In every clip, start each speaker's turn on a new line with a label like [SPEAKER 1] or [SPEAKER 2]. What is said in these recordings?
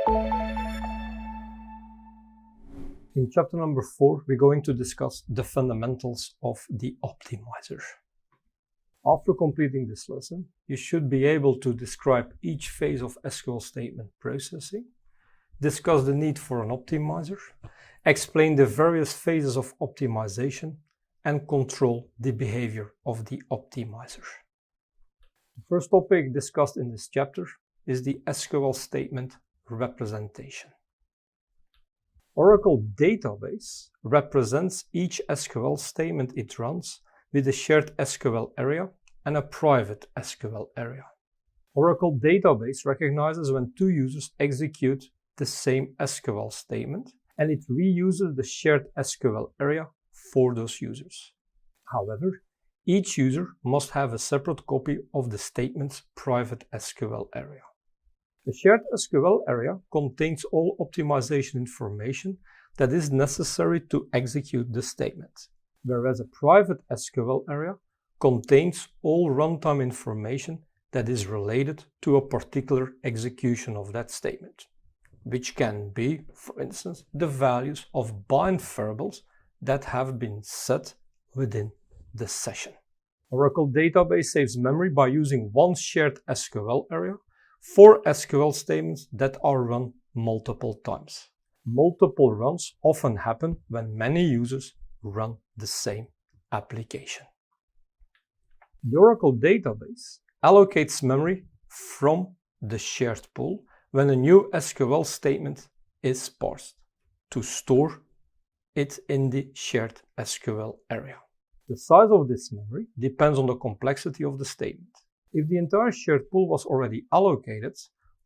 [SPEAKER 1] In chapter number 4, we're going to discuss the fundamentals of the optimizer. After completing this lesson, you should be able to describe each phase of SQL statement processing, discuss the need for an optimizer, explain the various phases of optimization, and control the behavior of the optimizer. The first topic discussed in this chapter is the SQL statement representation. Oracle database represents each SQL statement it runs with a shared SQL area and a private SQL area. Oracle database recognizes when two users execute the same SQL statement, and it reuses the shared SQL area for those users. However, each user must have a separate copy of the statement's private SQL area. The shared SQL area contains all optimization information that is necessary to execute the statement, whereas a private SQL area contains all runtime information that is related to a particular execution of that statement, which can be, for instance, the values of bind variables that have been set within the session. Oracle database saves memory by using one shared SQL area for SQL statements that are run multiple times. Multiple runs often happen when many users run the same application. The Oracle database allocates memory from the shared pool when a new SQL statement is parsed to store it in the shared SQL area. The size of this memory depends on the complexity of the statement. If the entire shared pool was already allocated,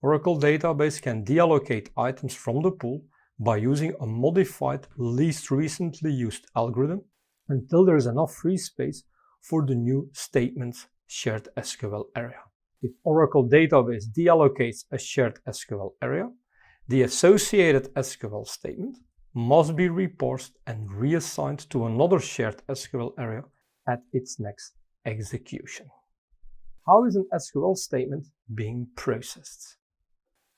[SPEAKER 1] Oracle database can deallocate items from the pool by using a modified least recently used algorithm until there is enough free space for the new statement's shared SQL area. If Oracle database deallocates a shared SQL area, the associated SQL statement must be reparsed and reassigned to another shared SQL area at its next execution. How is an SQL statement being processed?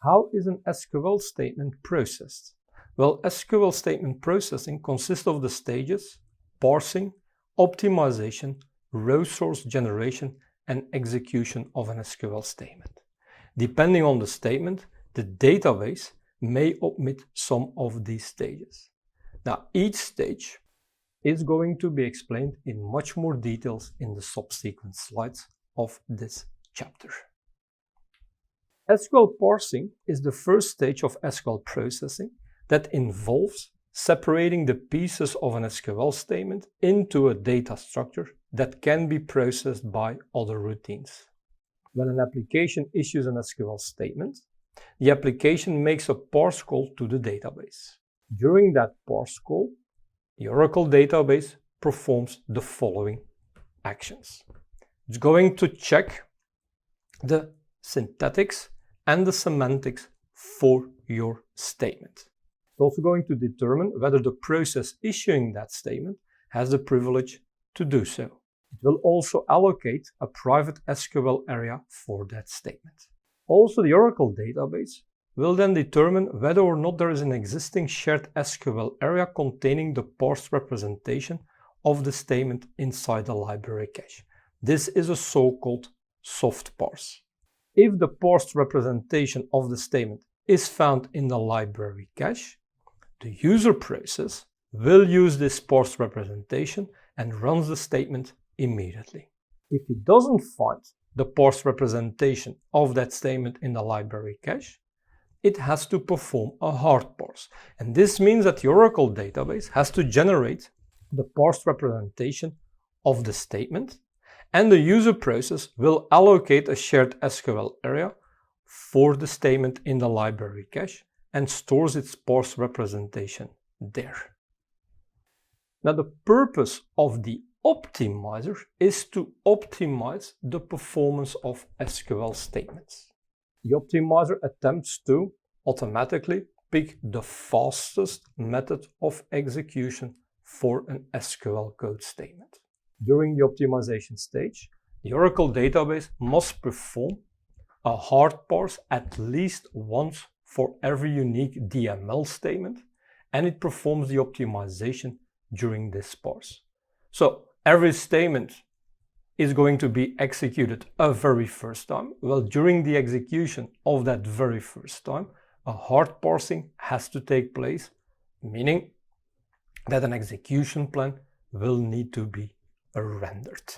[SPEAKER 1] How is an SQL statement processed? Well, SQL statement processing consists of the stages parsing, optimization, row source generation, and execution of an SQL statement. Depending on the statement, the database may omit some of these stages. Now, each stage is going to be explained in much more details in the subsequent slides of this chapter. SQL parsing is the first stage of SQL processing that involves separating the pieces of an SQL statement into a data structure that can be processed by other routines. When an application issues an SQL statement, the application makes a parse call to the database. During that parse call, the Oracle database performs the following actions. It's going to check the syntax and the semantics for your statement. It's also going to determine whether the process issuing that statement has the privilege to do so. It will also allocate a private SQL area for that statement. Also, the Oracle database will then determine whether or not there is an existing shared SQL area containing the parsed representation of the statement inside the library cache. This is a so-called soft parse. If the parsed representation of the statement is found in the library cache, the user process will use this parsed representation and runs the statement immediately. If it doesn't find the parsed representation of that statement in the library cache, it has to perform a hard parse. And this means that the Oracle database has to generate the parsed representation of the statement, and the user process will allocate a shared SQL area for the statement in the library cache and stores its parsed representation there. Now, the purpose of the optimizer is to optimize the performance of SQL statements. The optimizer attempts to automatically pick the fastest method of execution for an SQL code statement. During the optimization stage, the Oracle database must perform a hard parse at least once for every unique DML statement, and it performs the optimization during this parse. So every statement is going to be executed a very first time. Well, during the execution of that very first time, a hard parsing has to take place, meaning that an execution plan will need to be rendered.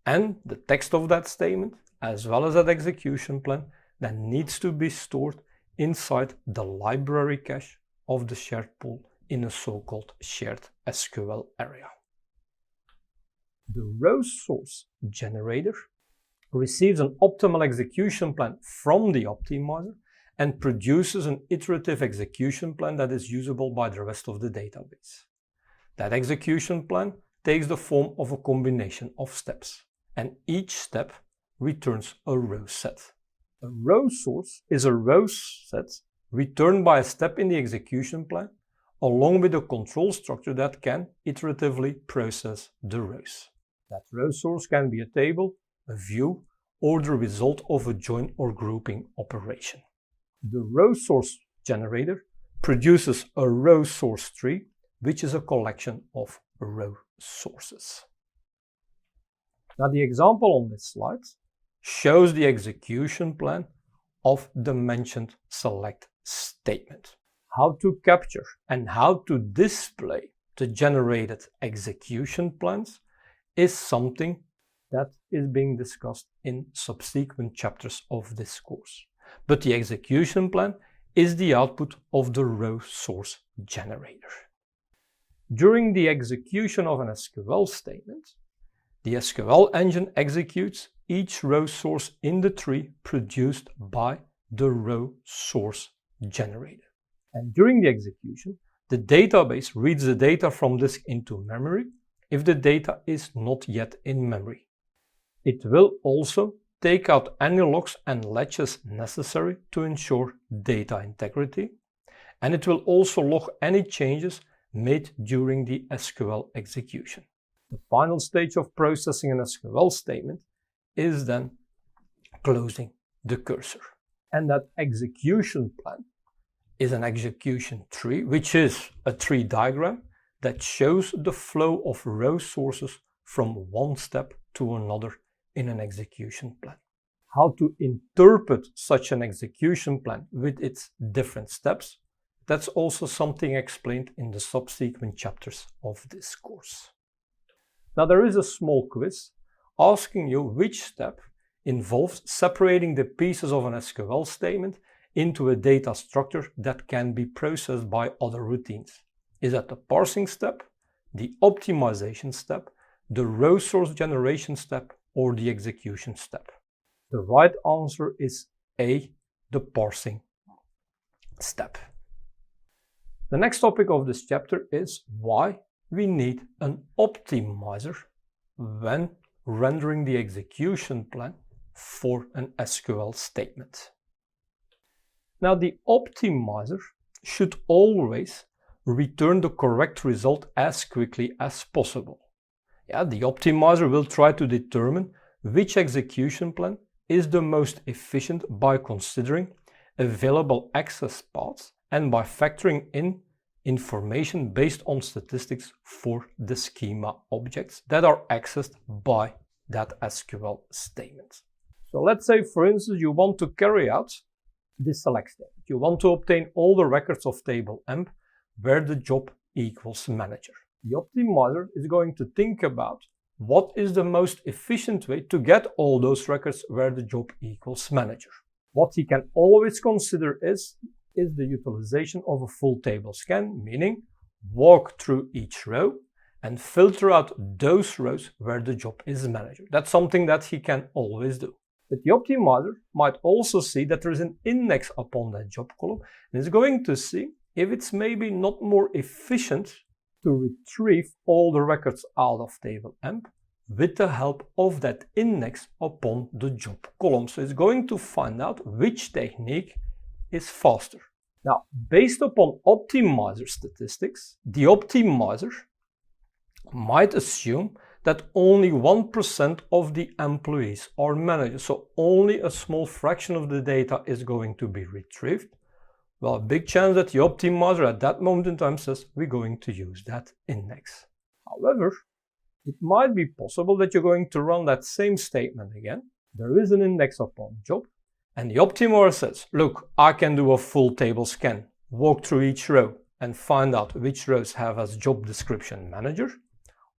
[SPEAKER 1] And the text of that statement, as well as that execution plan, then needs to be stored inside the library cache of the shared pool in a so-called shared SQL area. The row source generator receives an optimal execution plan from the optimizer and produces an iterative execution plan that is usable by the rest of the database. That execution plan takes the form of a combination of steps, and each step returns a row set. A row source is a row set returned by a step in the execution plan, along with a control structure that can iteratively process the rows. That row source can be a table, a view, or the result of a join or grouping operation. The row source generator produces a row source tree, which is a collection of row sources. Now, the example on this slide shows the execution plan of the mentioned select statement. How to capture and how to display the generated execution plans is something that is being discussed in subsequent chapters of this course. But the execution plan is the output of the row source generator. During the execution of an SQL statement, the SQL engine executes each row source in the tree produced by the row source generator. And during the execution, the database reads the data from disk into memory if the data is not yet in memory. It will also take out any locks and latches necessary to ensure data integrity, and it will also log any changes made during the SQL execution. The final stage of processing an SQL statement is then closing the cursor. And that execution plan is an execution tree, which is a tree diagram that shows the flow of row sources from one step to another in an execution plan. How to interpret such an execution plan with its different steps, that's also something explained in the subsequent chapters of this course. Now, there is a small quiz asking you which step involves separating the pieces of an SQL statement into a data structure that can be processed by other routines. Is that the parsing step, the optimization step, the row source generation step, or the execution step? The right answer is A, the parsing step. The next topic of this chapter is why we need an optimizer when rendering the execution plan for an SQL statement. Now, the optimizer should always return the correct result as quickly as possible. The optimizer will try to determine which execution plan is the most efficient by considering available access paths and by factoring in information based on statistics for the schema objects that are accessed by that SQL statement. So let's say, for instance, you want to carry out this select statement. You want to obtain all the records of table emp where the job equals manager. The optimizer is going to think about what is the most efficient way to get all those records where the job equals manager. What he can always consider is the utilization of a full table scan, meaning walk through each row and filter out those rows where the job is manager. That's something that he can always do. But the optimizer might also see that there is an index upon that job column and is going to see if it's maybe not more efficient to retrieve all the records out of table emp with the help of that index upon the job column. So it's going to find out which technique is faster. Now, based upon optimizer statistics, the optimizer might assume that only 1% of the employees are managers, so only a small fraction of the data is going to be retrieved, Well, a big chance that the optimizer at that moment in time says we're going to use that index. However, it might be possible that you're going to run that same statement again. There is an index upon job, and the optimizer says, look, I can do a full table scan, walk through each row and find out which rows have as job description manager.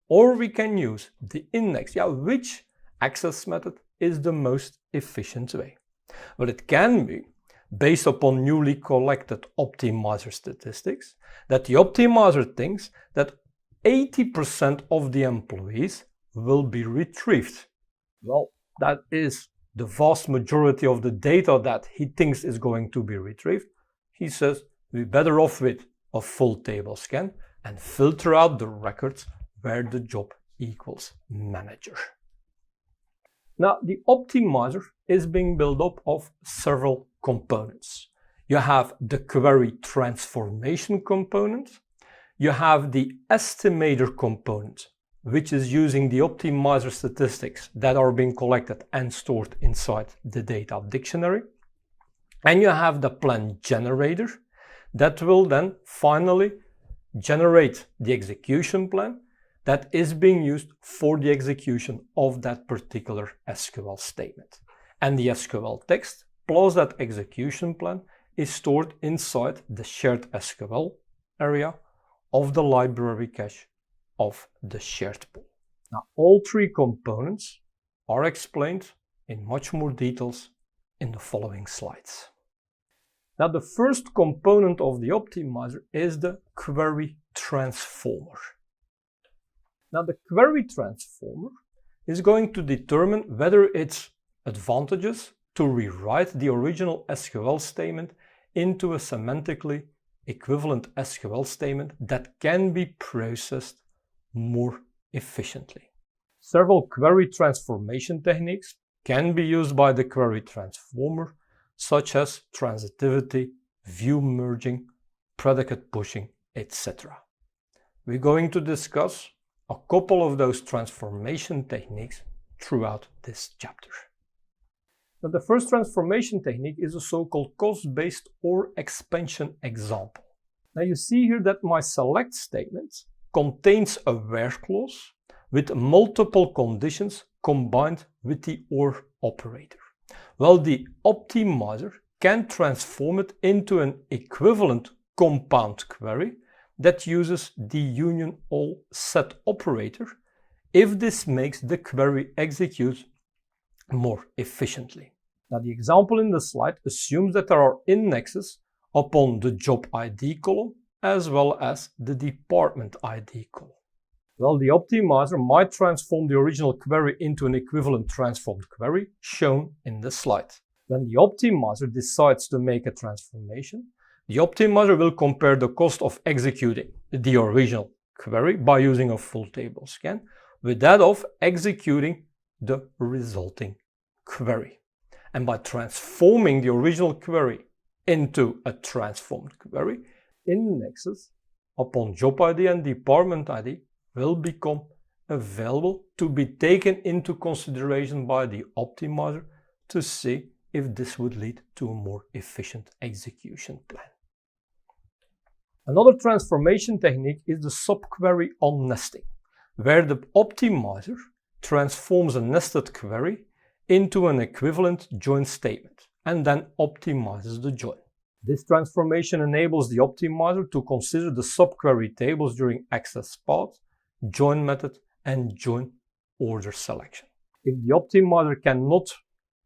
[SPEAKER 1] Or we can use the index. Which access method is the most efficient way? Well, it can be based upon newly collected optimizer statistics that the optimizer thinks that 80% of the employees will be retrieved. Well, that is the vast majority of the data that he thinks is going to be retrieved. He says we're better off with a full table scan and filter out the records where the job equals manager. Now, the optimizer is being built up of several components. You have the query transformation component. You have the estimator component, which is using the optimizer statistics that are being collected and stored inside the data dictionary. And you have the plan generator that will then finally generate the execution plan that is being used for the execution of that particular SQL statement. And the SQL text plus that execution plan is stored inside the shared SQL area of the library cache of the shared pool. Now, all three components are explained in much more details in the following slides. Now, the first component of the optimizer is the query transformer. Now, the query transformer is going to determine whether it's advantageous to rewrite the original SQL statement into a semantically equivalent SQL statement that can be processed more efficiently. Several query transformation techniques can be used by the query transformer, such as transitivity, view merging, predicate pushing, etc. We're going to discuss a couple of those transformation techniques throughout this chapter. Now, the first transformation technique is a so-called cost-based or expansion example. Now, you see here that my select statement contains a where clause with multiple conditions combined with the or operator. Well, the optimizer can transform it into an equivalent compound query that uses the union all set operator if this makes the query execute more efficiently. Now, the example in the slide assumes that there are indexes upon the job ID column as well as the department ID column. Well, the optimizer might transform the original query into an equivalent transformed query shown in the slide. When the optimizer decides to make a transformation, the optimizer will compare the cost of executing the original query by using a full table scan with that of executing the resulting query. And by transforming the original query into a transformed query, indexes upon job ID and department ID will become available to be taken into consideration by the optimizer to see if this would lead to a more efficient execution plan. Another transformation technique is the subquery on nesting, where the optimizer transforms a nested query into an equivalent join statement and then optimizes the join. This transformation enables the optimizer to consider the subquery tables during access path, join method, and join order selection. If the optimizer cannot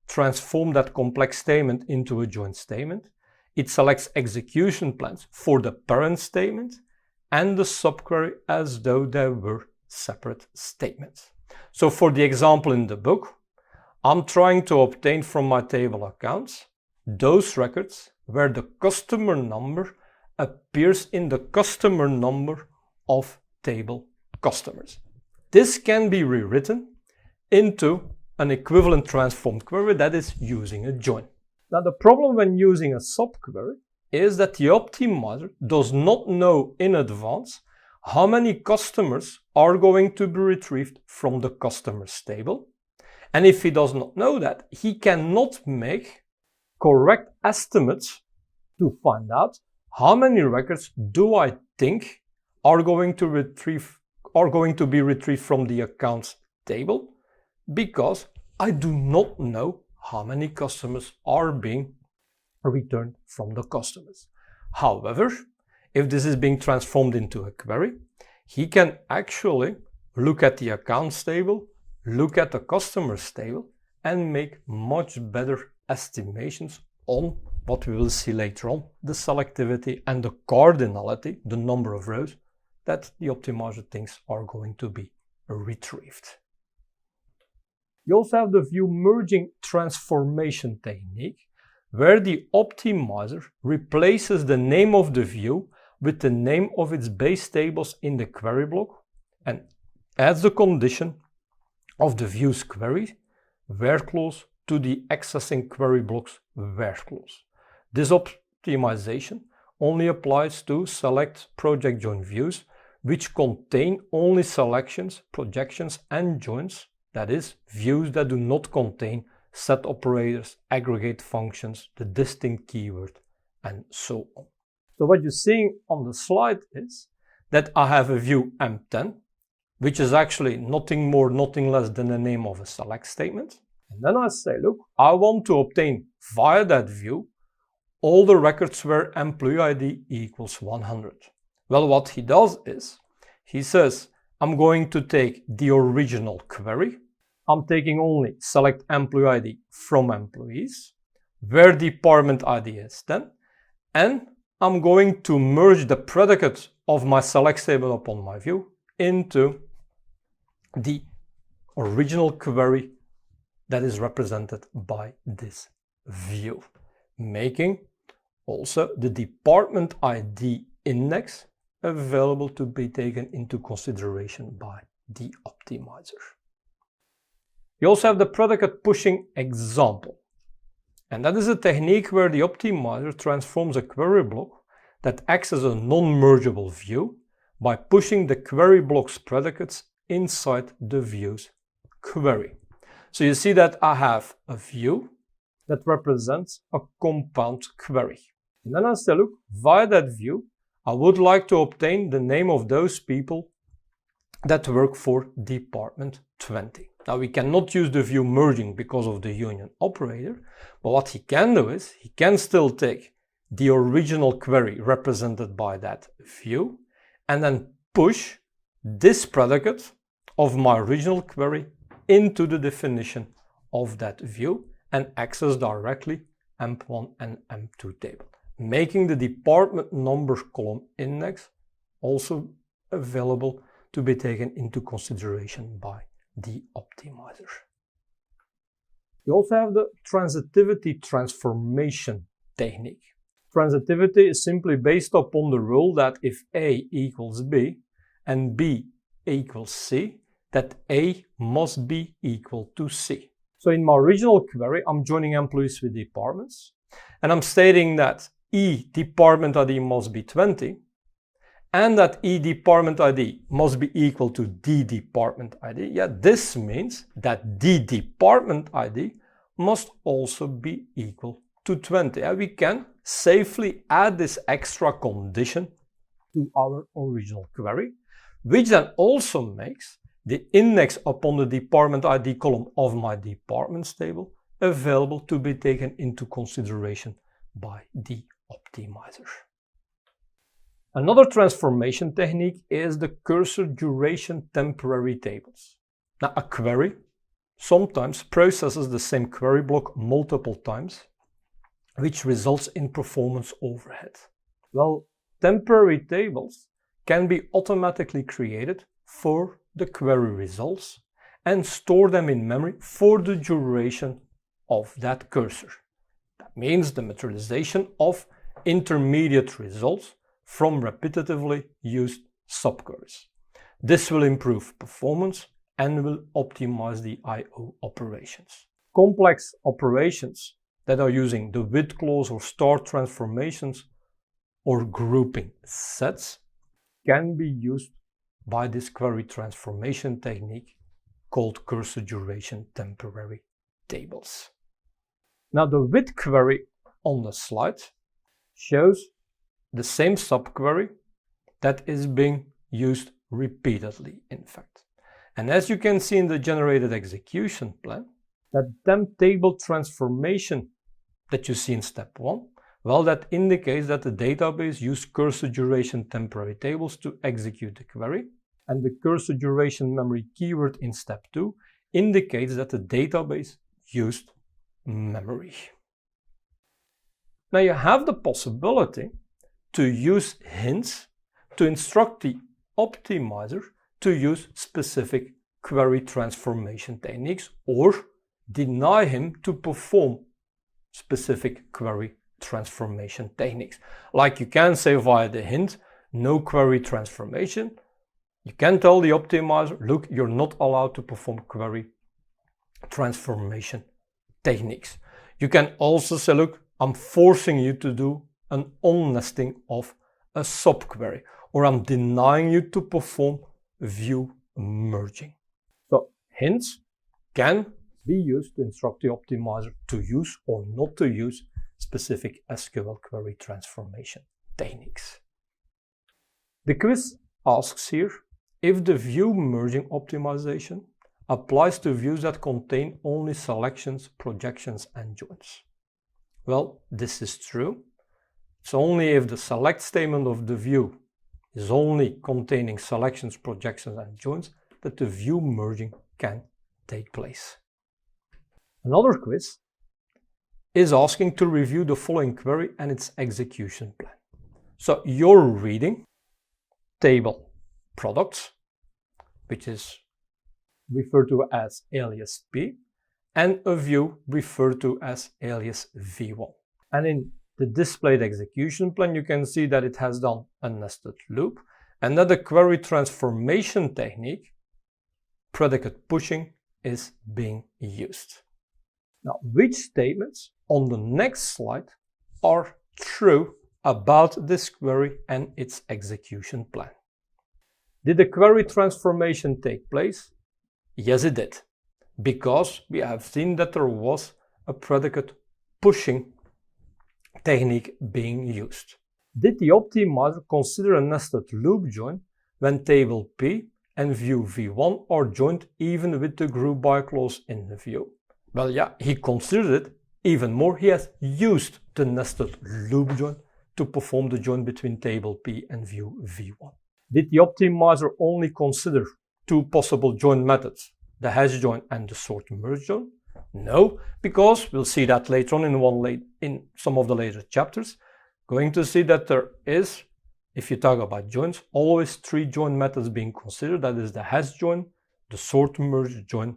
[SPEAKER 1] transform that complex statement into a join statement, it selects execution plans for the parent statement and the subquery as though they were separate statements. So for the example in the book, I'm trying to obtain from my table accounts those records where the customer number appears in the customer number of table customers. This can be rewritten into an equivalent transformed query that is using a join. Now, the problem when using a subquery is that the optimizer does not know in advance how many customers are going to be retrieved from the customers table. And if he does not know that, he cannot make correct estimates to find out how many records do I think are going to be retrieved from the accounts table, because I do not know how many customers are being returned from the customers. However, if this is being transformed into a query, he can actually look at the accounts table, look at the customers table, and make much better estimations on what we will see later on, the selectivity and the cardinality, the number of rows that the optimizer thinks are going to be retrieved. You also have the view merging transformation technique, where the optimizer replaces the name of the view with the name of its base tables in the query block and adds the condition of the view's query where clause to the accessing query block's where clause. This optimization only applies to select project join views which contain only selections, projections and joins, that is, views that do not contain set operators, aggregate functions, the distinct keyword, and so on. So what you're seeing on the slide is that I have a view M10, which is actually nothing more, nothing less than the name of a select statement. And then I say, look, I want to obtain via that view all the records where employee ID equals 100. Well, what he does is, he says, I'm going to take the original query. I'm taking only select employee ID from employees, where department ID is 10, and I'm going to merge the predicate of my select table upon my view into the original query that is represented by this view, making also the department ID index available to be taken into consideration by the optimizer. You also have the predicate pushing example, and that is a technique where the optimizer transforms a query block that acts as a non-mergeable view by pushing the query block's predicates inside the view's query. So you see that I have a view that represents a compound query. And then I say, look, via that view, I would like to obtain the name of those people that work for department 20. Now we cannot use the view merging because of the union operator, but what he can do is he can still take the original query represented by that view and then push this predicate of my original query into the definition of that view and access directly M1 and M2 table, making the department number column index also available to be taken into consideration by the optimizer. You also have the transitivity transformation technique. Transitivity is simply based upon the rule that if A equals B and B equals C, that A must be equal to C. So in my original query, I'm joining employees with departments, and I'm stating that E department ID must be 20, and that E department ID must be equal to D department ID. Yeah, this means that D department ID must also be equal to 20. And we can safely add this extra condition to our original query, which then also makes the index upon the department ID column of my departments table available to be taken into consideration by the optimizer. Another transformation technique is the cursor duration temporary tables. Now, a query sometimes processes the same query block multiple times, which results in performance overhead. Well, temporary tables can be automatically created for the query results and store them in memory for the duration of that cursor. That means the materialization of intermediate results from repetitively used subqueries. This will improve performance and will optimize the I/O operations. Complex operations that are using the with clause or star transformations or grouping sets can be used by this query transformation technique called cursor duration temporary tables. Now the with query on the slide shows the same subquery that is being used repeatedly, in fact. And as you can see in the generated execution plan, that temp table transformation that you see in step 1, well, that indicates that the database used cursor duration temporary tables to execute the query, and the cursor duration memory keyword in step 2 indicates that the database used memory. Now you have the possibility to use hints to instruct the optimizer to use specific query transformation techniques or deny him to perform specific query transformation techniques. Like you can say via the hint, no query transformation. You can tell the optimizer, look, you're not allowed to perform query transformation techniques. You can also say, look, I'm forcing you to do an on-nesting of a subquery, or I'm denying you to perform view merging. So hints can be used to instruct the optimizer to use or not to use specific SQL query transformation techniques. The quiz asks here if the view merging optimization applies to views that contain only selections, projections, and joins. Well, this is true. It's only if the select statement of the view is only containing selections, projections, and joins that the view merging can take place. Another quiz is asking to review the following query and its execution plan. So you're reading table products, which is referred to as alias P, and a view referred to as alias V1. And in the displayed execution plan, you can see that it has done a nested loop and that the query transformation technique, predicate pushing, is being used. Now, which statements on the next slide are true about this query and its execution plan? Did the query transformation take place? Yes, it did, because we have seen that there was a predicate pushing technique being used. Did the optimizer consider a nested loop join when table P and view V1 are joined even with the group by clause in the view? Well, yeah, he considered it. Even more, he has used the nested loop join to perform the join between table P and view V1. Did the optimizer only consider two possible join methods, the hash join and the sort merge join? No, because we'll see that later on in some of the later chapters. Going to see that there is, if you talk about joins, always three join methods being considered. That is the hash join, the sort merge join,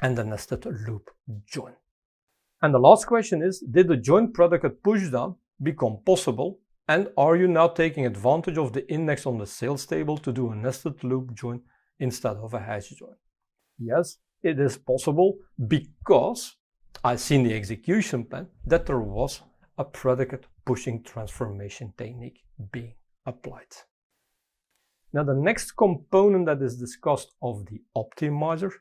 [SPEAKER 1] and the nested loop join. And the last question is, did the join predicate pushdown become possible? And are you now taking advantage of the index on the sales table to do a nested loop join instead of a hash join? Yes, it is possible, because I see in the execution plan that there was a predicate pushing transformation technique being applied. Now, the next component that is discussed of the optimizer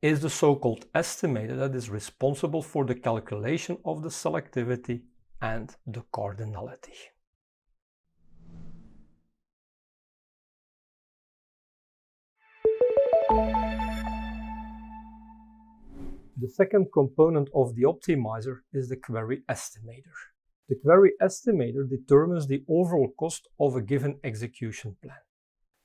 [SPEAKER 1] is the so-called estimator that is responsible for the calculation of the selectivity and the cardinality. The second component of the optimizer is the query estimator. The query estimator determines the overall cost of a given execution plan.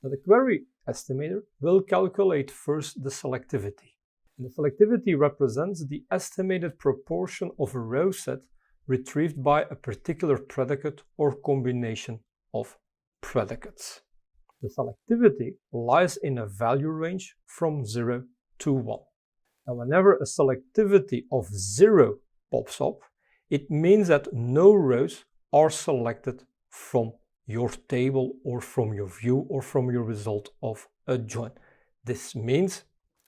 [SPEAKER 1] Now, the query estimator will calculate first the selectivity. And the selectivity represents the estimated proportion of a row set retrieved by a particular predicate or combination of predicates. The selectivity lies in a value range from 0 to 1. Now, whenever a selectivity of 0 pops up, it means that no rows are selected from your table or from your view or from your result of a join. This means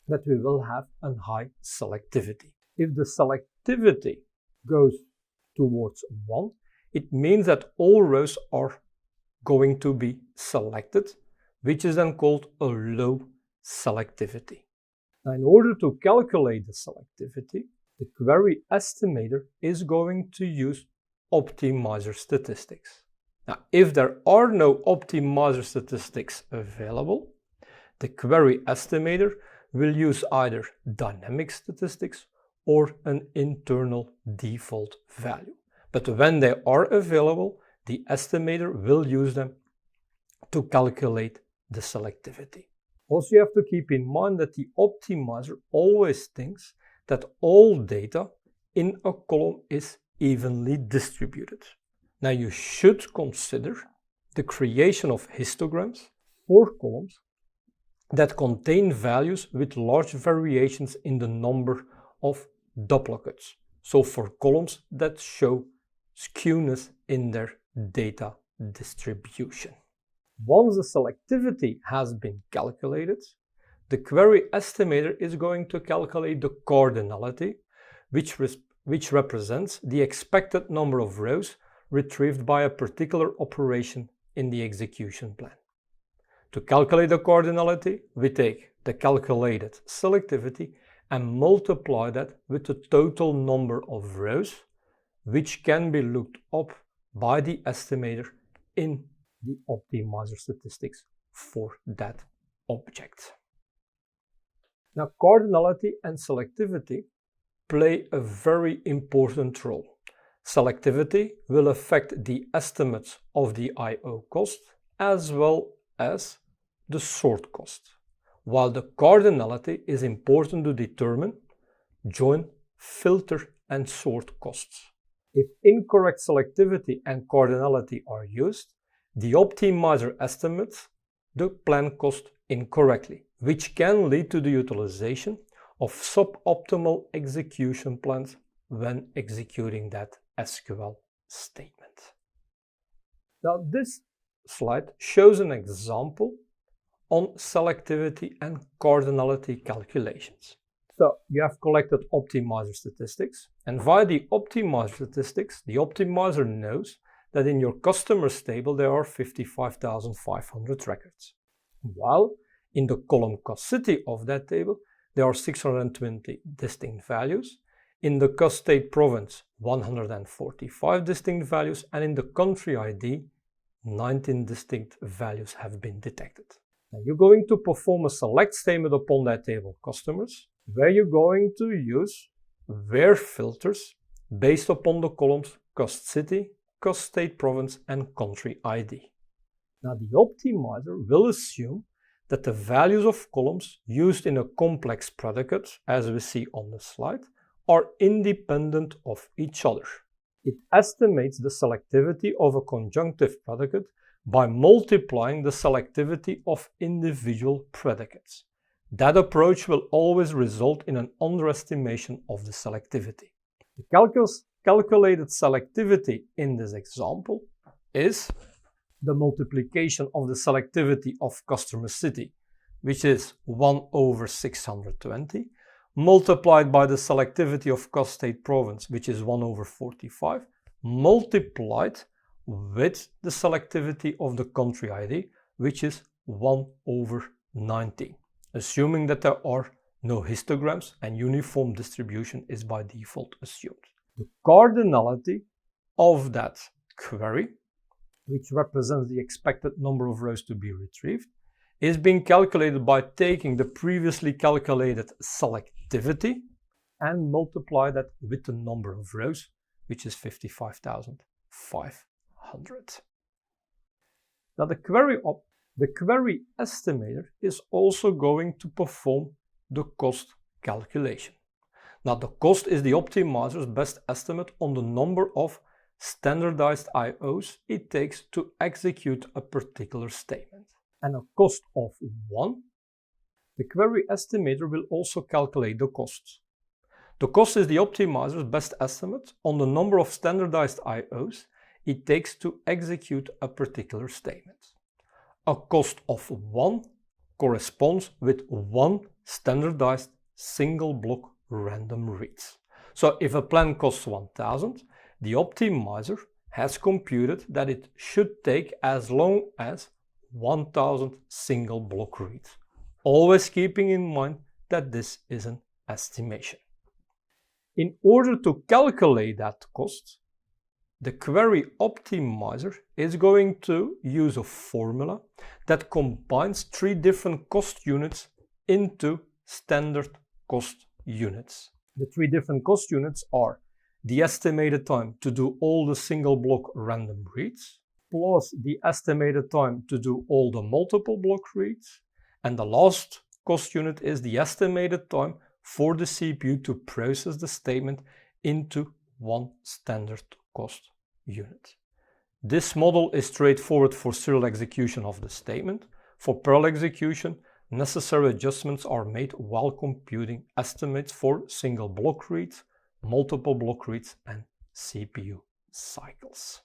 [SPEAKER 1] that we will have a high selectivity. If the selectivity goes towards 1, it means that all rows are going to be selected, which is then called a low selectivity. Now, in order to calculate the selectivity, the query estimator is going to use optimizer statistics. Now, if there are no optimizer statistics available, the query estimator will use either dynamic statistics or an internal default value. But when they are available, the estimator will use them to calculate the selectivity. Also, you have to keep in mind that the optimizer always thinks that all data in a column is evenly distributed. Now, you should consider the creation of histograms for columns that contain values with large variations in the number of duplicates. So for columns that show skewness in their data distribution. Once the selectivity has been calculated, the query estimator is going to calculate the cardinality, which represents the expected number of rows retrieved by a particular operation in the execution plan. To calculate the cardinality, we take the calculated selectivity and multiply that with the total number of rows, which can be looked up by the estimator in the optimizer statistics for that object. Now, cardinality and selectivity play a very important role. Selectivity will affect the estimates of the I/O cost as well as the sort cost, while the cardinality is important to determine join, filter, and sort costs. If incorrect selectivity and cardinality are used, the optimizer estimates the plan cost incorrectly, which can lead to the utilization of suboptimal execution plans when executing that SQL statement. Now, this slide shows an example on selectivity and cardinality calculations. So you have collected optimizer statistics, and via the optimizer statistics, the optimizer knows that in your customers table there are 55,500 records, while in the column cost city of that table there are 620 distinct values, in the cost state province 145 distinct values, and in the country ID 19 distinct values have been detected. Now you're going to perform a select statement upon that table customers, where you're going to use where filters based upon the columns cost city, cost state province, and country ID. Now the optimizer will assume that the values of columns used in a complex predicate, as we see on the slide, are independent of each other. It estimates the selectivity of a conjunctive predicate by multiplying the selectivity of individual predicates. That approach will always result in an underestimation of the selectivity. The calculated selectivity in this example is the multiplication of the selectivity of customer city, which is 1/620, multiplied by the selectivity of cost state province, which is 1/45, multiplied with the selectivity of the country ID, which is 1/19, assuming that there are no histograms and uniform distribution is by default assumed. The cardinality of that query, which represents the expected number of rows to be retrieved, is being calculated by taking the previously calculated selectivity and multiply that with the number of rows, which is 55,500. Now the query estimator is also going to perform the cost calculation. Now the cost is the optimizer's best estimate on the number of standardized I/Os it takes to execute a particular statement. And a cost of 1, the query estimator will also calculate the costs. The cost is the optimizer's best estimate on the number of standardized I/Os it takes to execute a particular statement. A cost of 1 corresponds with 1 standardized single block random reads. So if a plan costs 1000, the optimizer has computed that it should take as long as 1000 single block reads, always keeping in mind that this is an estimation. In order to calculate that cost, The query optimizer is going to use a formula that combines 3 different cost units into standard cost units. The 3 different cost units are the estimated time to do all the single block random reads, plus the estimated time to do all the multiple block reads, and the last cost unit is the estimated time for the CPU to process the statement into one standard cost unit. This model is straightforward for serial execution of the statement. For parallel execution, necessary adjustments are made while computing estimates for single block reads, multiple block reads, and CPU cycles.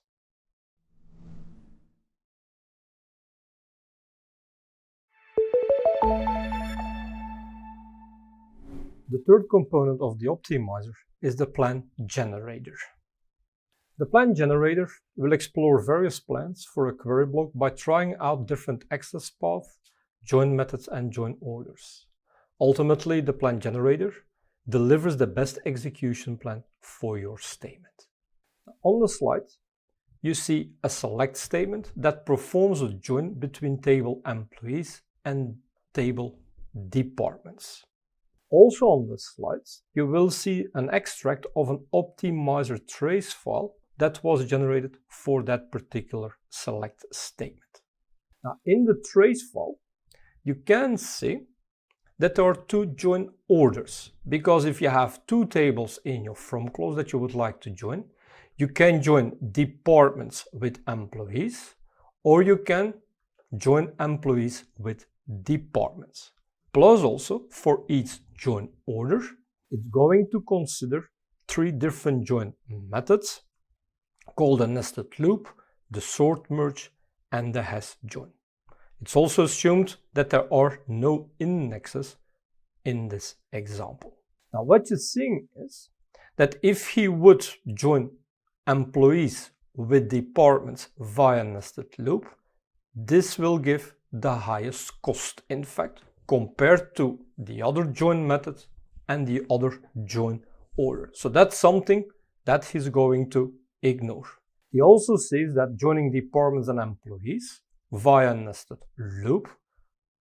[SPEAKER 1] The third component of the optimizer is the plan generator. The plan generator will explore various plans for a query block by trying out different access paths, join methods, and join orders. Ultimately, the plan generator delivers the best execution plan for your statement. On the slide, you see a select statement that performs a join between table employees and table departments. Also on the slides, you will see an extract of an optimizer trace file that was generated for that particular select statement. Now, in the trace file, you can see that there are 2 join orders, because if you have 2 tables in your from clause that you would like to join, you can join departments with employees, or you can join employees with departments. Plus also, for each join order, it's going to consider 3 different join methods called a nested loop, the sort merge, and the hash join. It's also assumed that there are no indexes in this example. Now what you're seeing is that if he would join employees with departments via nested loop, this will give the highest cost, in fact, compared to the other join methods and the other join order. So that's something that he's going to ignore. He also says that joining departments and employees via nested loop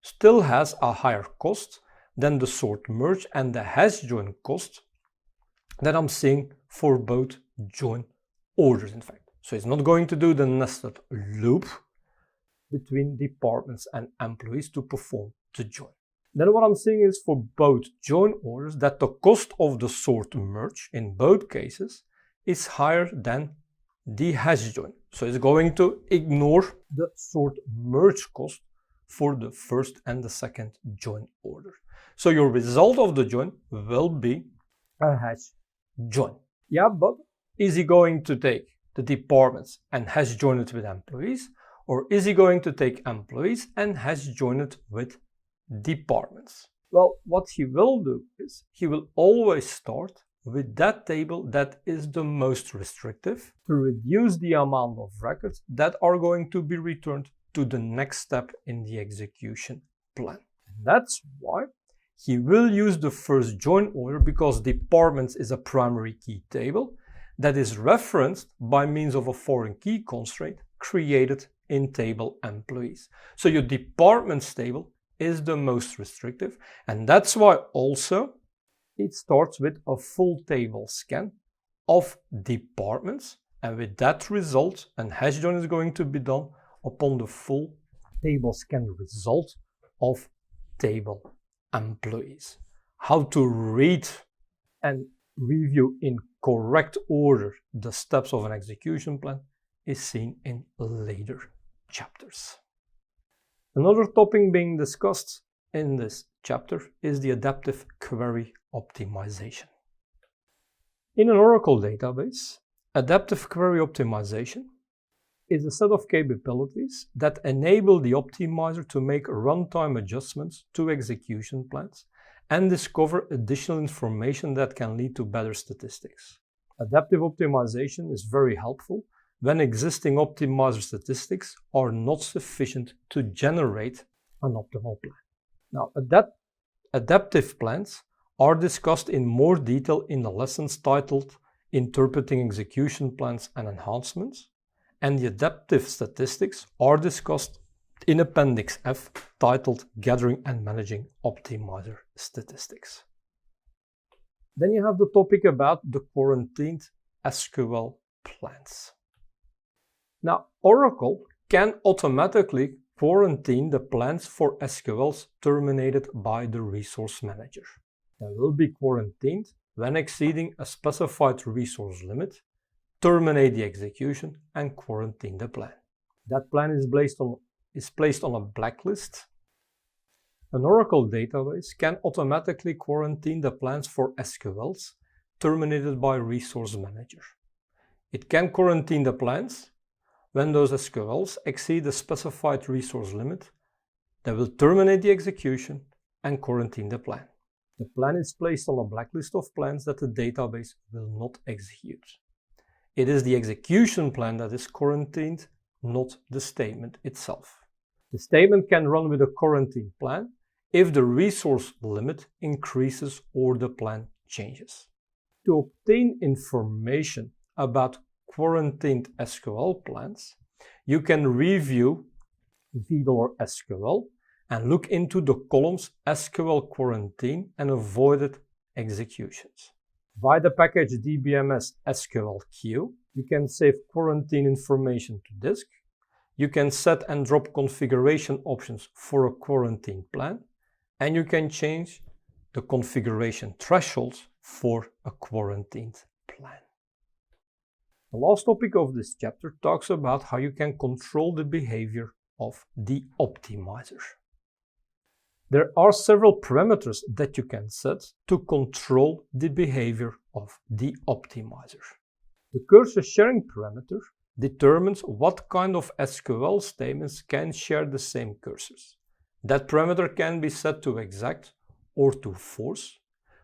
[SPEAKER 1] still has a higher cost than the sort merge and the hash join cost that I'm seeing for both join orders, in fact. So it's not going to do the nested loop between departments and employees to perform the join. Then what I'm seeing is for both join orders that the cost of the sort merge in both cases is higher than the hash join. So it's going to ignore the sort merge cost for the first and the second join order. So your result of the join will be a hash join. Yeah, but is he going to take the departments and hash join it with employees, or is he going to take employees and hash join it with departments? Well, what he will do is he will always start with that table that is the most restrictive to reduce the amount of records that are going to be returned to the next step in the execution plan. And that's why he will use the first join order, because departments is a primary key table that is referenced by means of a foreign key constraint created in table employees. So your departments table is the most restrictive, and that's why also it starts with a full table scan of departments, and with that result, an hash join is going to be done upon the full table scan result of table employees. How to read and review in correct order the steps of an execution plan is seen in later chapters. Another topic being discussed in this chapter is the adaptive query optimization. In an Oracle database, adaptive query optimization is a set of capabilities that enable the optimizer to make runtime adjustments to execution plans and discover additional information that can lead to better statistics. Adaptive optimization is very helpful when existing optimizer statistics are not sufficient to generate an optimal plan. Now, adaptive plans are discussed in more detail in the lessons titled interpreting execution plans and enhancements, and the adaptive statistics are discussed in Appendix F, titled Gathering and Managing Optimizer Statistics. Then you have the topic about the quarantined SQL plans. Now, Oracle can automatically quarantine the plans for SQLs terminated by the resource manager. They will be quarantined when exceeding a specified resource limit, terminate the execution, and quarantine the plan. That plan is placed on a blacklist. An Oracle database can automatically quarantine the plans for SQLs terminated by resource manager. It can quarantine the plans when those SQLs exceed the specified resource limit. They will terminate the execution and quarantine the plan. The plan is placed on a blacklist of plans that the database will not execute. It is the execution plan that is quarantined, not the statement itself. The statement can run with a quarantined plan if the resource limit increases or the plan changes. To obtain information about quarantined SQL plans, you can review VDOR-SQL and look into the columns SQL quarantine and avoided executions. Via the package dbms SQLQ, you can save quarantine information to disk. You can set and drop configuration options for a quarantine plan, and you can change the configuration thresholds for a quarantined plan. The last topic of this chapter talks about how you can control the behavior of the optimizer. There are several parameters that you can set to control the behavior of the optimizer. The cursor sharing parameter determines what kind of SQL statements can share the same cursors. That parameter can be set to exact or to force,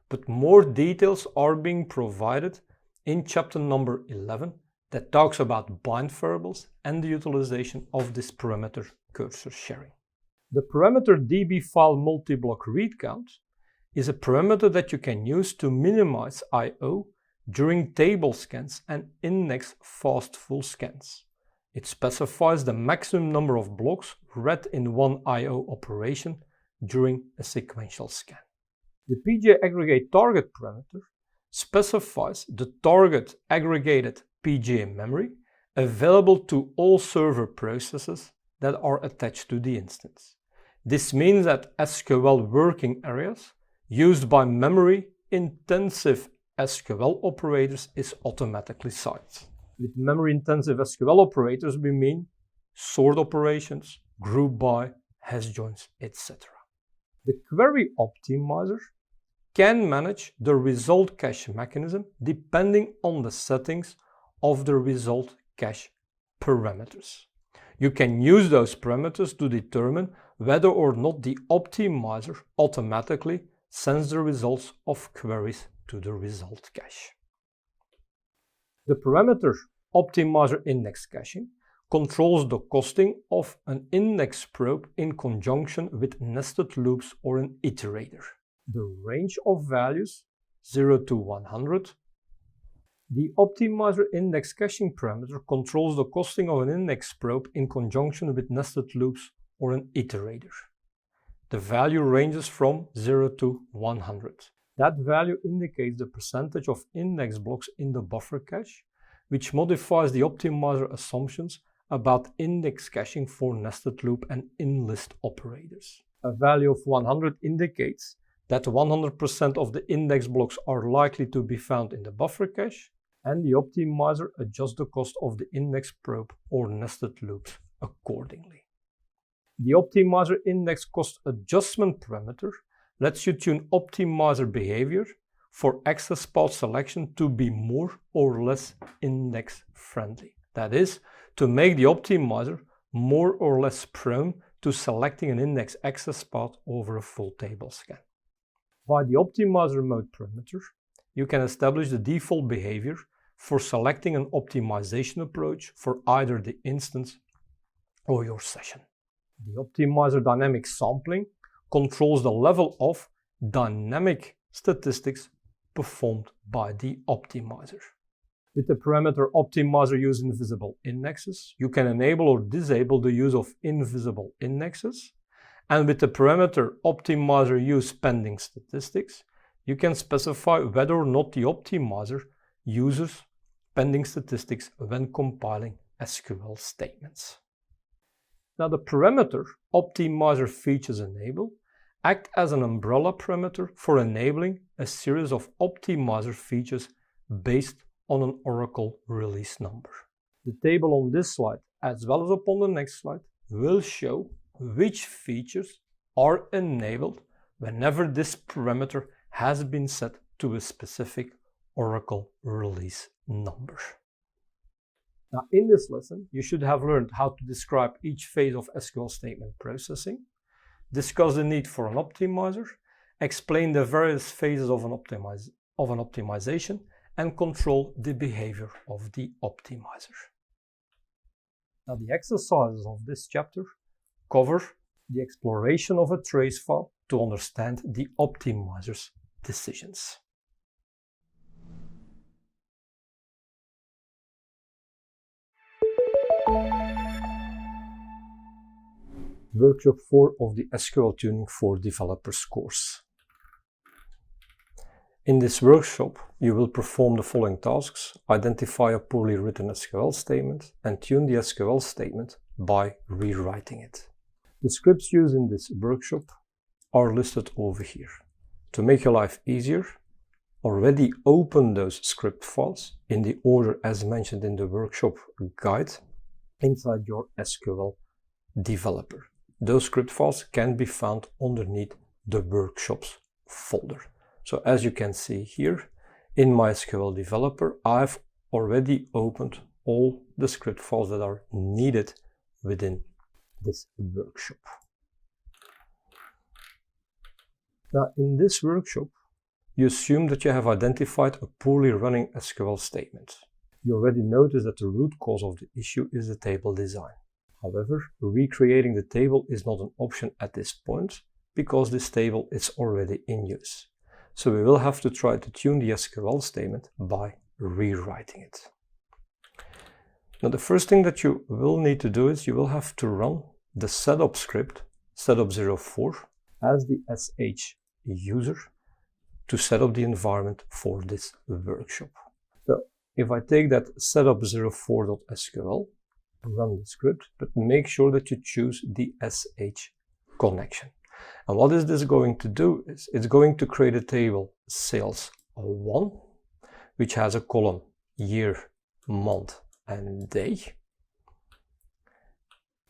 [SPEAKER 1] but more details are being provided in chapter number 11 that talks about bind variables and the utilization of this parameter cursor sharing. The parameter db file multi-block read count is a parameter that you can use to minimize I/O during table scans and index fast full scans. It specifies the maximum number of blocks read in one I/O operation during a sequential scan. The PJ aggregate target parameter specifies the target aggregated PJ memory available to all server processes that are attached to the instance. This means that SQL working areas used by memory-intensive SQL operators is automatically sized. With memory-intensive SQL operators, we mean sort operations, group by, hash joins, etc. The query optimizer can manage the result cache mechanism depending on the settings of the result cache parameters. You can use those parameters to determine whether or not the optimizer automatically sends the results of queries to the result cache. The parameter optimizer index caching controls the costing of an index probe in conjunction with nested loops or an iterator. The range of values 0 to 100. The optimizer index caching parameter controls the costing of an index probe in conjunction with nested loops or an iterator. The value ranges from 0 to 100. That value indicates the percentage of index blocks in the buffer cache, which modifies the optimizer assumptions about index caching for nested loop and in-list operators. A value of 100 indicates that 100% of the index blocks are likely to be found in the buffer cache, and the optimizer adjusts the cost of the index probe or nested loops accordingly. The optimizer index cost adjustment parameter lets you tune optimizer behavior for access path selection to be more or less index friendly. That is, to make the optimizer more or less prone to selecting an index access path over a full table scan. By the optimizer mode parameter, you can establish the default behavior for selecting an optimization approach for either the instance or your session. The optimizer dynamic sampling controls the level of dynamic statistics performed by the optimizer. With the parameter optimizer use invisible indexes, you can enable or disable the use of invisible indexes. And with the parameter optimizer use pending statistics, you can specify whether or not the optimizer uses pending statistics when compiling SQL statements. Now the parameter optimizer features enable act as an umbrella parameter for enabling a series of optimizer features based on an Oracle release number. The table on this slide, as well as upon the next slide, will show which features are enabled whenever this parameter has been set to a specific Oracle release number. Now, in this lesson, you should have learned how to describe each phase of SQL statement processing, discuss the need for an optimizer, explain the various phases of an optimization, and control the behavior of the optimizer. Now, the exercises of this chapter cover the exploration of a trace file to understand the optimizer's decisions. Workshop 4 of the SQL Tuning for Developers course. In this workshop, you will perform the following tasks: identify a poorly written SQL statement and tune the SQL statement by rewriting it. The scripts used in this workshop are listed over here. To make your life easier, already open those script files in the order as mentioned in the workshop guide inside your SQL developer. Those script files can be found underneath the workshops folder. So as you can see here in my SQL developer, I've already opened all the script files that are needed within this workshop. Now, in this workshop, you assume that you have identified a poorly running SQL statement. You already noticed that the root cause of the issue is the table design. However, recreating the table is not an option at this point because this table is already in use. So we will have to try to tune the SQL statement by rewriting it. Now, the first thing that you will need to do is you will have to run the setup script, setup04, as the SH user to set up the environment for this workshop. So if I take that setup04.sql, run the script, but make sure that you choose the SH connection. And what is this going to do is it's going to create a table sales1, which has a column year, month, and day.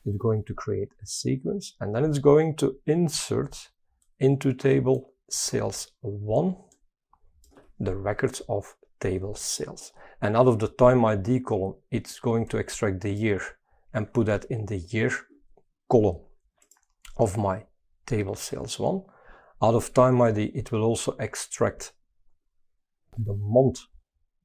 [SPEAKER 1] It's going to create a sequence, and then it's going to insert into table sales1 the records of table sales. And out of the time ID column, it's going to extract the year and put that in the year column of my table sales1. Out of time ID, it will also extract the month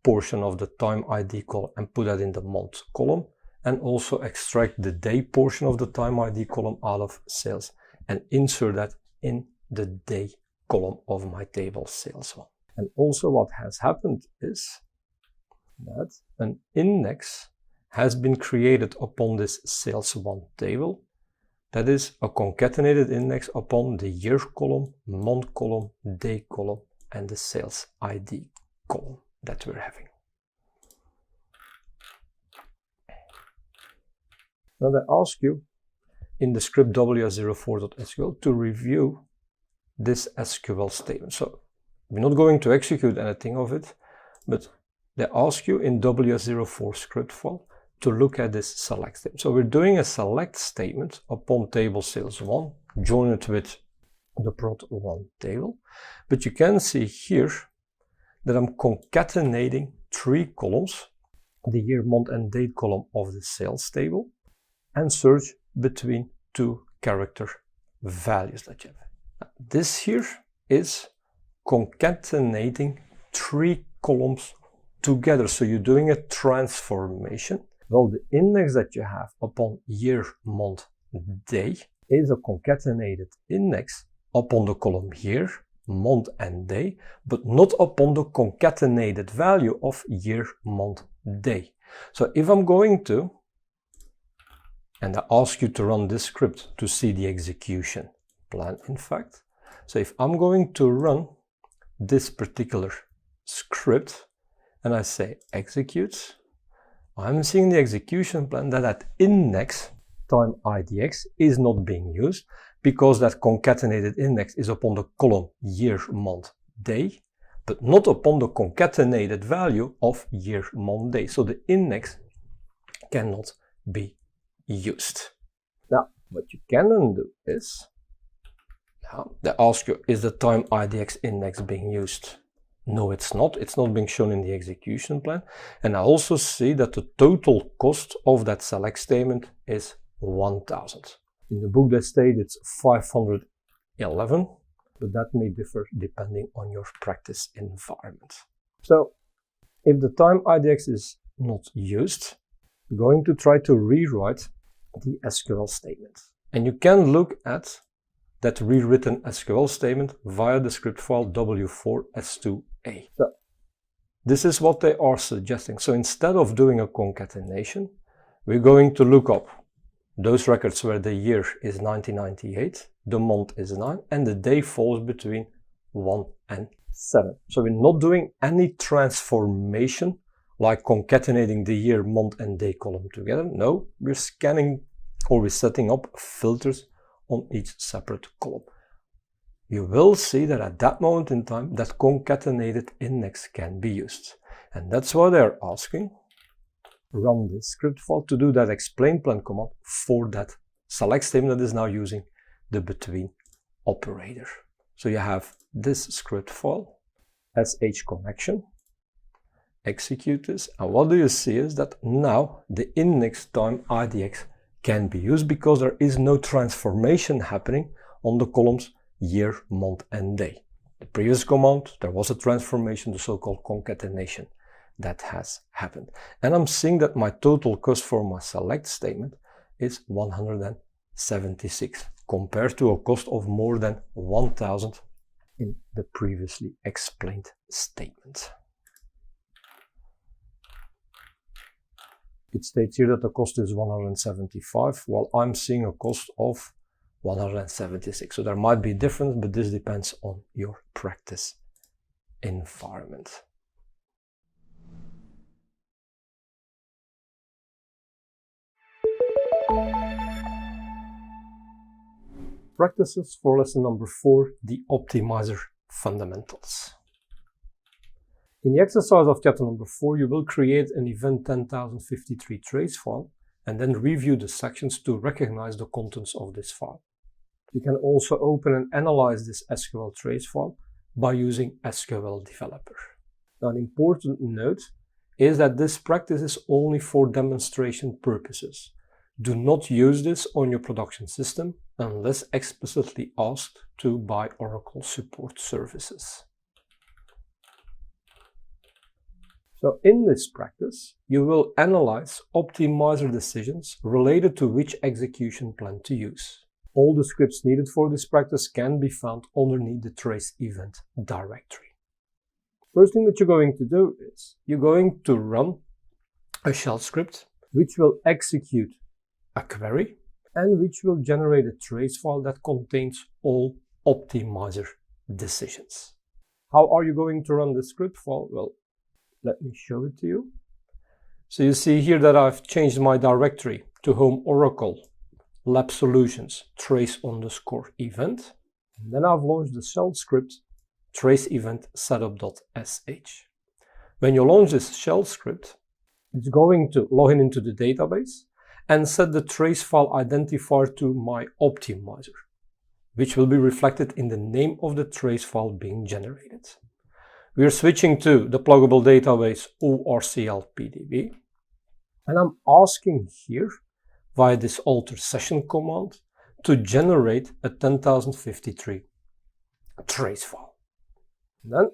[SPEAKER 1] portion of the time ID column and put that in the month column, and also extract the day portion of the time ID column out of sales and insert that in the day column of my table sales1. And also what has happened is that an index has been created upon this sales1 table. That is a concatenated index upon the year column, month column, day column, and the sales ID column that we're having. Now they ask you in the script ws04.sql to review this SQL statement. So we're not going to execute anything of it, but they ask you in ws04 script file to look at this select statement. So we're doing a select statement upon table sales1, join it with the prod1 table. But you can see here that I'm concatenating three columns, the year, month, and date column of the sales table, and search between two character values that you have. Now, this here is concatenating three columns together. So you're doing a transformation. Well, the index that you have upon year, month, day is a concatenated index upon the column year month, and day, but not upon the concatenated value of year, month, day. So if I'm going to, and I ask you to run this script to see the execution plan, in fact. So if I'm going to run this particular script and I say execute, I'm seeing the execution plan that at index time IDX is not being used because that concatenated index is upon the column year, month, day, but not upon the concatenated value of year, month, day. So the index cannot be used. Now, what you can do is, they ask you, is the time IDX index being used? No, it's not. It's not being shown in the execution plan. And I also see that the total cost of that select statement is 1000. In the book they state it's 511, but that may differ depending on your practice environment. So if the time IDX is not used, we're going to try to rewrite the SQL statement. And you can look at that rewritten SQL statement via the script file w4s2a. So this is what they are suggesting. So instead of doing a concatenation, we're going to look up those records where the year is 1998, the month is 9, and the day falls between 1 and 7. So we're not doing any transformation like concatenating the year, month, and day column together. No, we're scanning or we're setting up filters on each separate column. You will see that at that moment in time, that concatenated index can be used. And that's why they're asking, run this script file to do that explain plan command for that select statement that is now using the between operator. So you have this script file, sh connection, execute this, and what do you see is that now the index time IDX can be used because there is no transformation happening on the columns year, month, and day. The previous command, there was a transformation, the so-called concatenation, that has happened. And I'm seeing that my total cost for my select statement is 176 compared to a cost of more than 1000 in the previously explained statement. It states here that the cost is 175, while I'm seeing a cost of 176. So there might be a difference, but this depends on your practice environment. Practices for lesson number 4, the optimizer fundamentals. In the exercise of chapter number 4, you will create an event 10,053 trace file and then review the sections to recognize the contents of this file. You can also open and analyze this SQL trace file by using SQL Developer. Now, an important note is that this practice is only for demonstration purposes. Do not use this on your production system unless explicitly asked to by Oracle Support Services. So in this practice, you will analyze optimizer decisions related to which execution plan to use. All the scripts needed for this practice can be found underneath the trace event directory. First thing that you're going to do is you're going to run a shell script which will execute a query and which will generate a trace file that contains all optimizer decisions. How are you going to run the script file? Well, let me show it to you. So you see here that I've changed my directory to home Oracle Lab Solutions trace _ event. And then I've launched the shell script trace event setup.sh. When you launch this shell script, it's going to log into the database and set the trace file identifier to my optimizer, which will be reflected in the name of the trace file being generated. We are switching to the pluggable database ORCL PDB, and I'm asking here via this alter session command to generate a 10,053 trace file. Then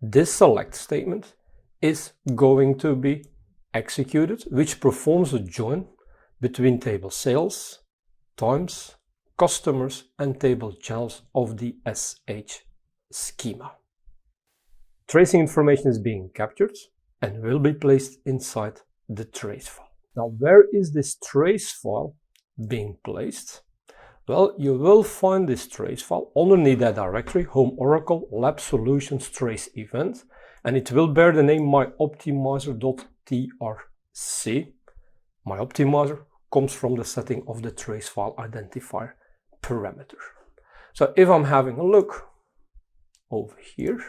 [SPEAKER 1] this select statement is going to be executed, which performs a join between table sales, times, customers, and table channels of the SH schema. Tracing information is being captured and will be placed inside the trace file. Now, where is this trace file being placed? Well, you will find this trace file underneath that directory, Home Oracle Lab Solutions Trace Event, and it will bear the name myoptimizer.trc. MyOptimizer comes from the setting of the trace file identifier parameter. So if I'm having a look over here,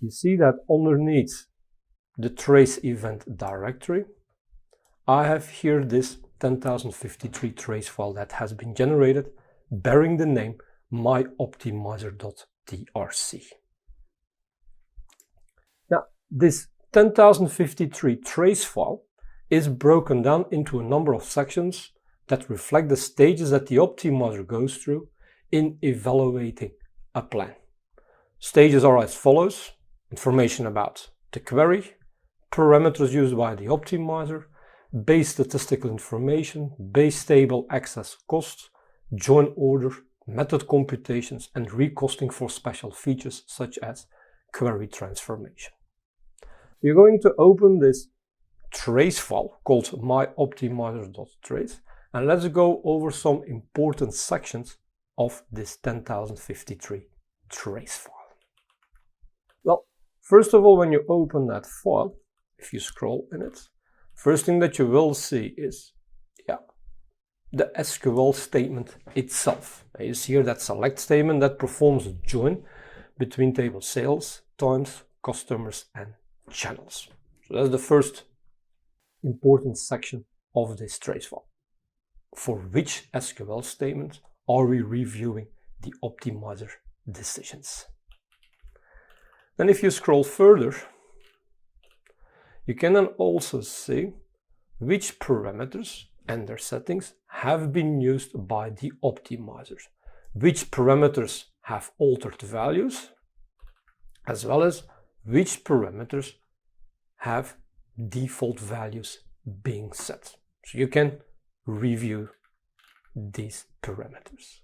[SPEAKER 1] you see that underneath the trace event directory, I have here this 10,053 trace file that has been generated bearing the name myoptimizer.trc. Now, this 10,053 trace file is broken down into a number of sections that reflect the stages that the optimizer goes through in evaluating a plan. Stages are as follows: information about the query, parameters used by the optimizer, base statistical information, base table access costs, join order, method computations, and recosting for special features such as query transformation. You're going to open this trace file called myoptimizer.trace, and let's go over some important sections of this 10,053 trace file. Well, first of all, when you open that file, if you scroll in it, first thing that you will see is the SQL statement itself. You see here that select statement that performs a join between table sales, times, customers, and channels. So that's the first important section of this trace file. For which SQL statement are we reviewing the optimizer decisions? Then if you scroll further, you can then also see which parameters and their settings have been used by the optimizers, which parameters have altered values, as well as which parameters have default values being set. So you can review these parameters.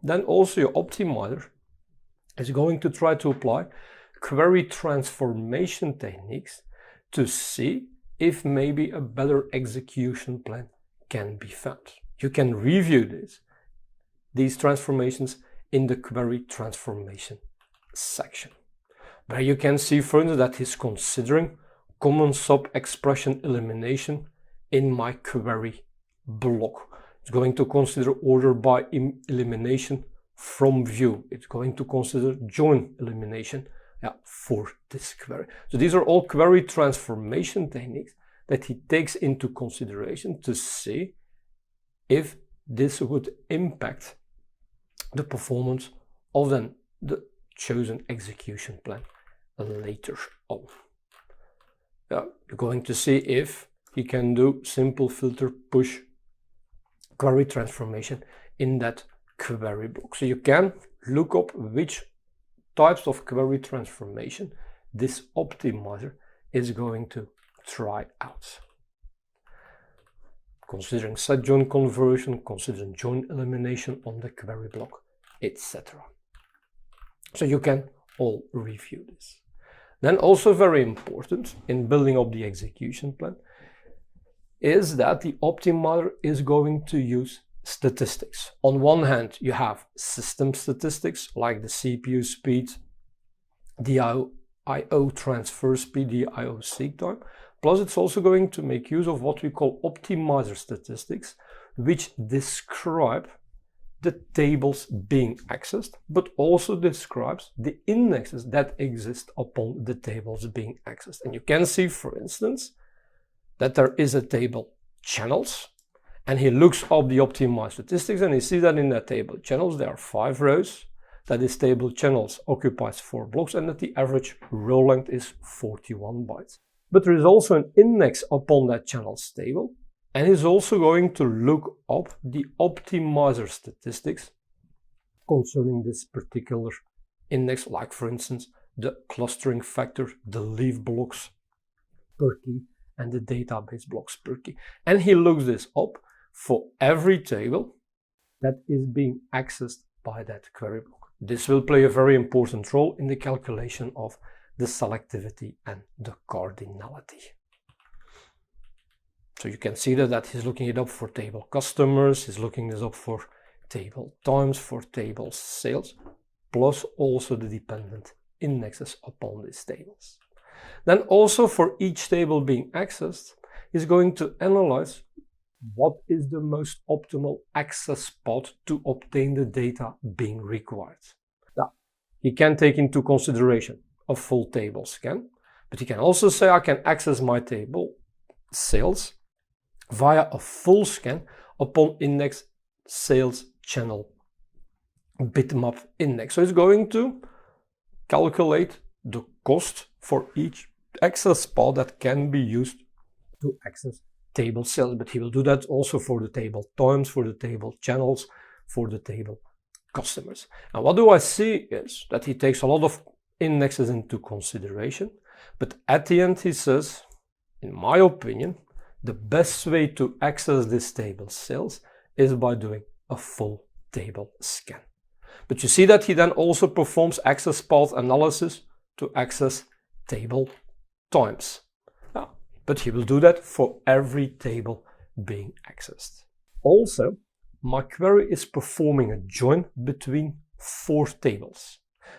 [SPEAKER 1] Then also your optimizer is going to try to apply query transformation techniques to see if maybe a better execution plan can be found. You can review these transformations in the query transformation section, where you can see further that he's considering common sub-expression elimination in my query block. It's going to consider order by elimination from view. It's going to consider join elimination for this query. So these are all query transformation techniques that he takes into consideration to see if this would impact the performance of then the chosen execution plan later on. You're going to see if he can do simple filter push query transformation in that query block. So you can look up which types of query transformation this optimizer is going to try out. Considering set join conversion, considering join elimination on the query block, etc. So you can all review this. Then also very important in building up the execution plan is that the optimizer is going to use statistics. On one hand, you have system statistics like the CPU speed, the I/O transfer speed, the I/O seek time. Plus, it's also going to make use of what we call optimizer statistics, which describe the tables being accessed, but also describes the indexes that exist upon the tables being accessed. And you can see, for instance, that there is a table channels, and he looks up the optimized statistics, and he sees that in that table channels there are 5 rows, that this table channels occupies 4 blocks, and that the average row length is 41 bytes. But there is also an index upon that channels table, and he's also going to look up the optimizer statistics concerning this particular index, like for instance the clustering factor, the leaf blocks per key, and the database blocks per key. And he looks this up for every table that is being accessed by that query block. This will play a very important role in the calculation of the selectivity and the cardinality. So you can see that he's looking it up for table customers, he's looking this up for table times, for table sales, plus also the dependent indexes upon these tables. Then also for each table being accessed, he's going to analyze what is the most optimal access path to obtain the data being required. Now, he can take into consideration a full table scan, but he can also say I can access my table sales via a full scan upon index sales channel bitmap index. So it's going to calculate the cost for each access path that can be used to access table sales, but he will do that also for the table times, for the table channels, for the table customers. And what do I see is that he takes a lot of indexes into consideration, but at the end he says, in my opinion, the best way to access this table sales is by doing a full table scan. But you see that he then also performs access path analysis to access table times. But he will do that for every table being accessed. Also, my query is performing a join between 4 tables.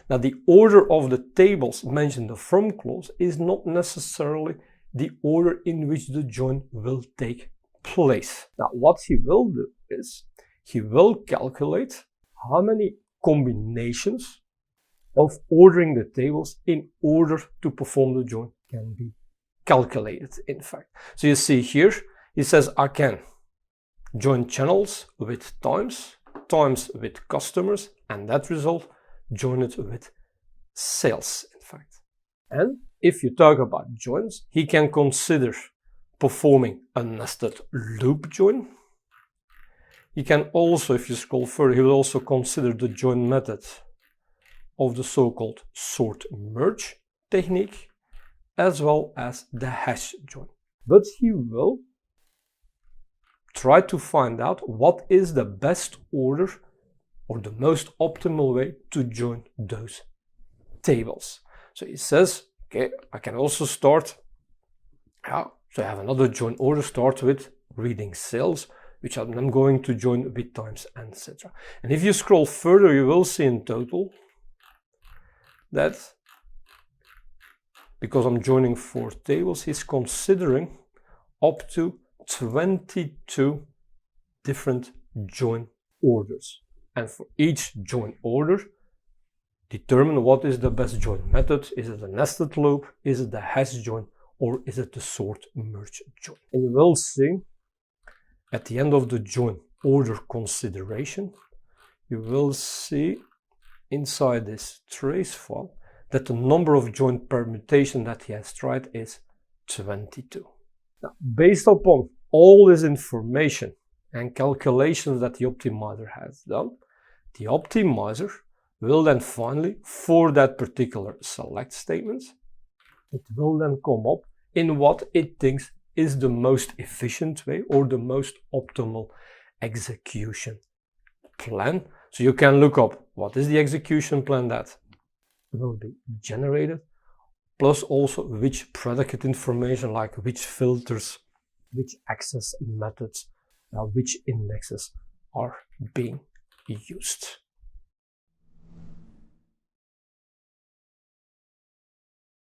[SPEAKER 1] Now, the order of the tables mentioned in the from clause is not necessarily the order in which the join will take place. Now, what he will do is he will calculate how many combinations of ordering the tables in order to perform the join can be calculated, in fact. So you see here, he says I can join channels with times with customers, and that result join it with sales, in fact. And if you talk about joins, he can consider performing a nested loop join. He can also, if you scroll further, he will also consider the join method of the so-called sort merge technique, as well as the hash join. But he will try to find out what is the best order or the most optimal way to join those tables. So he says, okay, I can also start, so I have another join order, start with reading sales, which I'm going to join with times, etc. And if you scroll further, you will see in total that because I'm joining 4 tables, he's considering up to 22 different join orders. And for each join order, determine what is the best join method. Is it a nested loop? Is it the hash join? Or is it the sort merge join? And you will see at the end of the join order consideration, you will see inside this trace file that the number of join permutation that he has tried is 22. Now, based upon all this information and calculations that the optimizer has done, the optimizer will then finally, for that particular select statement, it will then come up in what it thinks is the most efficient way or the most optimal execution plan. So you can look up what is the execution plan that will be generated, plus also which predicate information, like which filters, which access methods, which indexes are being used.